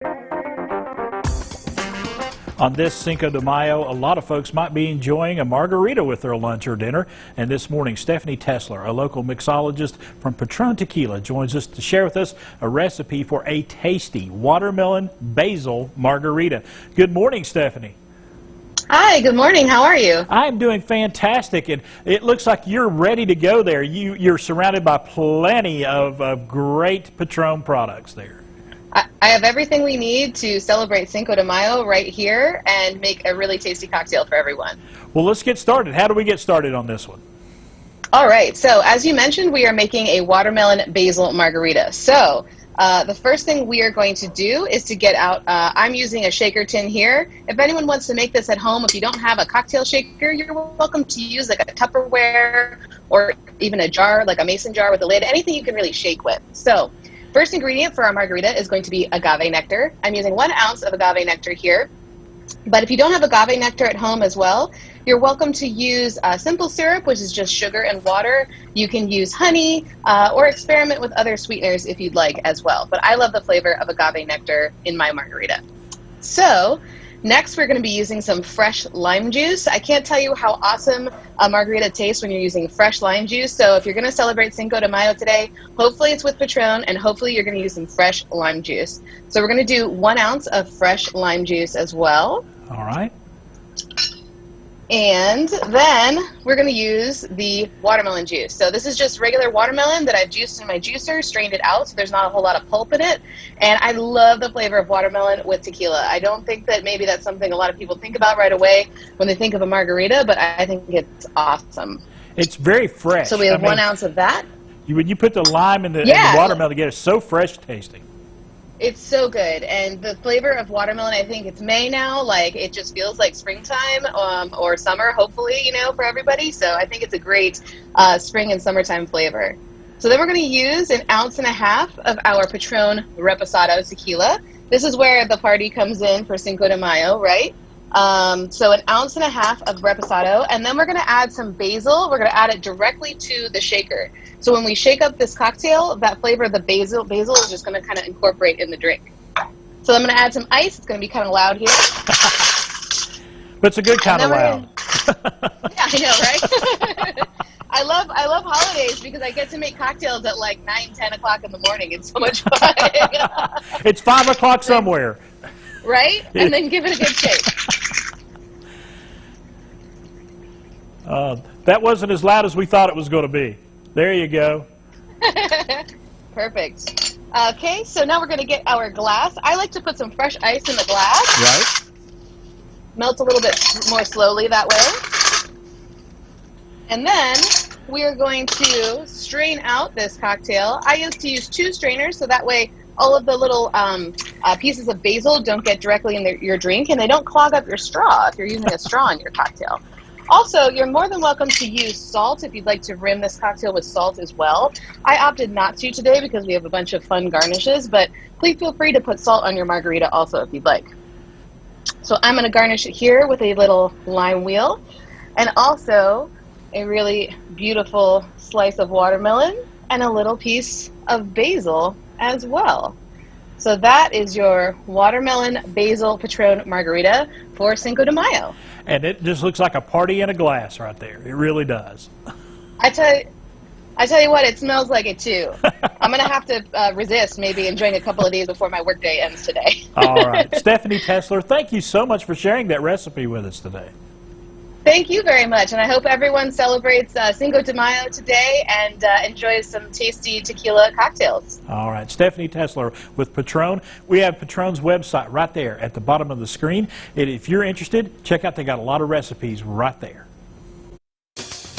On this Cinco de Mayo, a lot of folks might be enjoying a margarita with their lunch or dinner. And this morning, Stephanie Teslar, a local mixologist from Patron Tequila, joins us to share with us a recipe for a tasty watermelon basil margarita. Good morning, Stephanie. Hi, good morning. How are you? I'm doing fantastic, and it looks like you're ready to go there. You're surrounded by plenty of great Patron products there. I have everything we need to celebrate Cinco de Mayo right here and make a really tasty cocktail for everyone. Well, let's get started. How do we get started on this one? All right, so as you mentioned, we are making a watermelon basil margarita. So the first thing we are going to do is to get out, I'm using a shaker tin here. If anyone wants to make this at home, if you don't have a cocktail shaker, you're welcome to use like a Tupperware or even a jar, like a mason jar with a lid, anything you can really shake with. So first ingredient for our margarita is going to be agave nectar. I'm using 1 ounce of agave nectar here. But if you don't have agave nectar at home as well, you're welcome to use simple syrup, which is just sugar and water. You can use honey or experiment with other sweeteners if you'd like as well. But I love the flavor of agave nectar in my margarita. So next, we're going to be using some fresh lime juice. I can't tell you how awesome a margarita tastes when you're using fresh lime juice. So if you're going to celebrate Cinco de Mayo today, hopefully it's with Patron, and hopefully you're going to use some fresh lime juice. So we're going to do 1 ounce of fresh lime juice as well. All right. And then we're going to use the watermelon juice. So this is just regular watermelon that I've juiced in my juicer, strained it out, so there's not a whole lot of pulp in it. And I love the flavor of watermelon with tequila. I don't think that maybe that's something a lot of people think about right away when they think of a margarita, but I think it's awesome. It's very fresh. So we have 1 ounce of that. When you put the lime and the watermelon together, it's so fresh tasting. It's so good, and the flavor of watermelon, I think it's May now, like it just feels like springtime or summer, hopefully, you know, for everybody. So I think it's a great spring and summertime flavor. So then we're going to use 1.5 ounces of our Patron Reposado Tequila. This is where the party comes in for Cinco de Mayo, right? So 1.5 ounces of Reposado, and then we're going to add some basil. We're going to add it directly to the shaker. So when we shake up this cocktail, that flavor of the basil is just going to kind of incorporate in the drink. So I'm going to add some ice. It's going to be kind of loud here. But it's a good kind of loud. Yeah, I know, right? I love holidays because I get to make cocktails at like 9, 10 o'clock in the morning. It's so much fun. It's 5 o'clock somewhere. Right? And then give it a good shake. That wasn't as loud as we thought it was going to be. There you go. Perfect. Okay, so now we're going to get our glass. I like to put some fresh ice in the glass. Right. Melts a little bit more slowly that way. And then we are going to strain out this cocktail. I used to use 2 strainers, so that way all of the little pieces of basil don't get directly in your drink, and they don't clog up your straw if you're using a straw in your cocktail. Also, you're more than welcome to use salt if you'd like to rim this cocktail with salt as well. I opted not to today because we have a bunch of fun garnishes, but please feel free to put salt on your margarita also if you'd like. So I'm going to garnish it here with a little lime wheel and also a really beautiful slice of watermelon and a little piece of basil as well. So that is your watermelon basil Patron margarita for Cinco de Mayo. And it just looks like a party in a glass right there. It really does. I tell you what, it smells like it too. I'm going to have to resist maybe enjoying a couple of days before my workday ends today. All right. Stephanie Teslar, thank you so much for sharing that recipe with us today. Thank you very much, and I hope everyone celebrates Cinco de Mayo today and enjoys some tasty tequila cocktails. All right, Stephanie Teslar with Patron. We have Patron's website right there at the bottom of the screen. And if you're interested, check out, they got a lot of recipes right there.